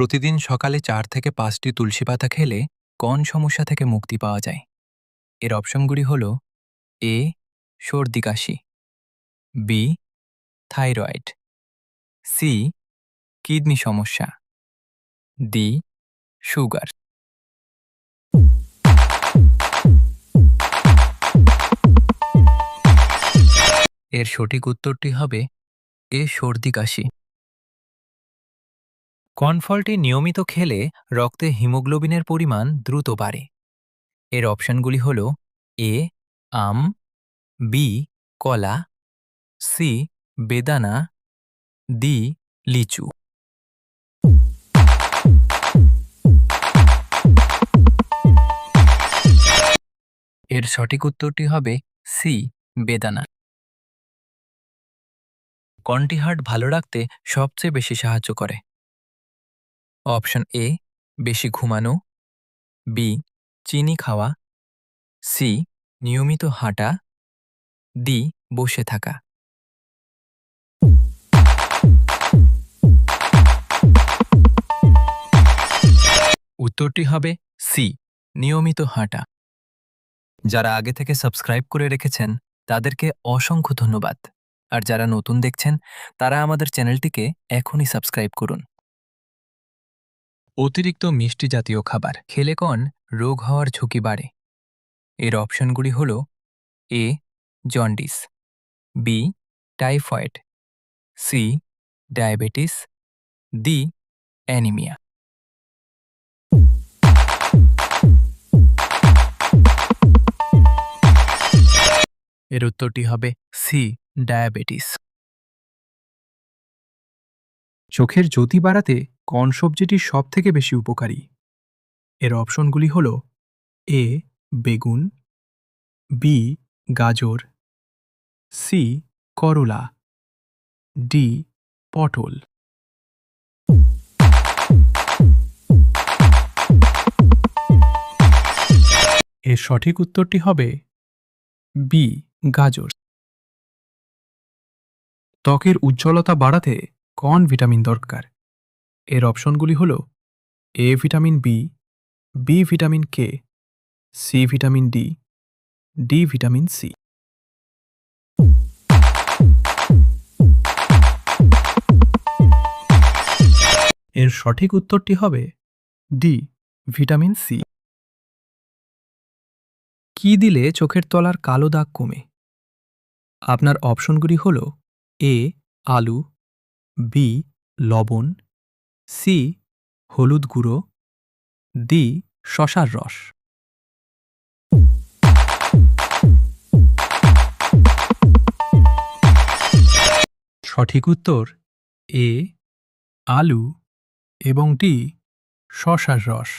প্রতিদিন সকালে ৪ থেকে ৫টি তুলসী পাতা খেলে কোন সমস্যা থেকে মুক্তি পাওয়া যায়? এর অপশনগুলি হল এ সর্দি কাশি, বি থাইরয়েড, সি কিডনি সমস্যা, ডি সুগার। এর সঠিক উত্তরটি হবে এ সর্দি কাশি। কোন ফলটি নিয়মিত খেলে রক্তে হিমোগ্লোবিনের পরিমাণ দ্রুত বাড়ে? এর অপশনগুলি হল এ আম, বি কলা, সি বেদানা, ডি লিচু। এর সঠিক উত্তরটি হবে সি বেদানা। কোনটি হার্ট ভালো রাখতে সবচেয়ে বেশি সাহায্য করে? অপশন এ বেশি ঘুমানো, বি চিনি খাওয়া, সি নিয়মিত হাঁটা, ডি বসে থাকা। উত্তরটি হবে সি নিয়মিত হাঁটা। যারা আগে থেকে সাবস্ক্রাইব করে রেখেছেন তাদেরকে অসংখ্য ধন্যবাদ, আর যারা নতুন দেখছেন তারা আমাদের চ্যানেলটিকে এখনই সাবস্ক্রাইব করুন। অতিরিক্ত মিষ্টি জাতীয় খাবার খেলে কোন রোগ হওয়ার ঝুঁকি বাড়ে? এর অপশনগুলি হল A jaundice, B typhoid, C diabetes, D anaemia. এর উত্তরটি হবে সি ডায়াবেটিস। চোখের জ্যোতি বাড়াতে কোন সবজিটি সবথেকে বেশি উপকারী? এর অপশনগুলি হল এ বেগুন, বি গাজর, সি করলা, ডি পটল। এর সঠিক উত্তরটি হবে বি গাজর। ত্বকের উজ্জ্বলতা বাড়াতে কোন ভিটামিন দরকার? এর অপশনগুলি হল A vitamin B, B vitamin K, C vitamin D, D vitamin C. এর সঠিক উত্তরটি হবে ডি ভিটামিন সি। কি দিলে চোখের তলার কালো দাগ কমে? আপনার অপশনগুলি হল এ আলু, বি লবণ, সি হলুদ গুঁড়ো, ডি শসার রস। সঠিক উত্তর এ আলু এবং ডি শসার রস।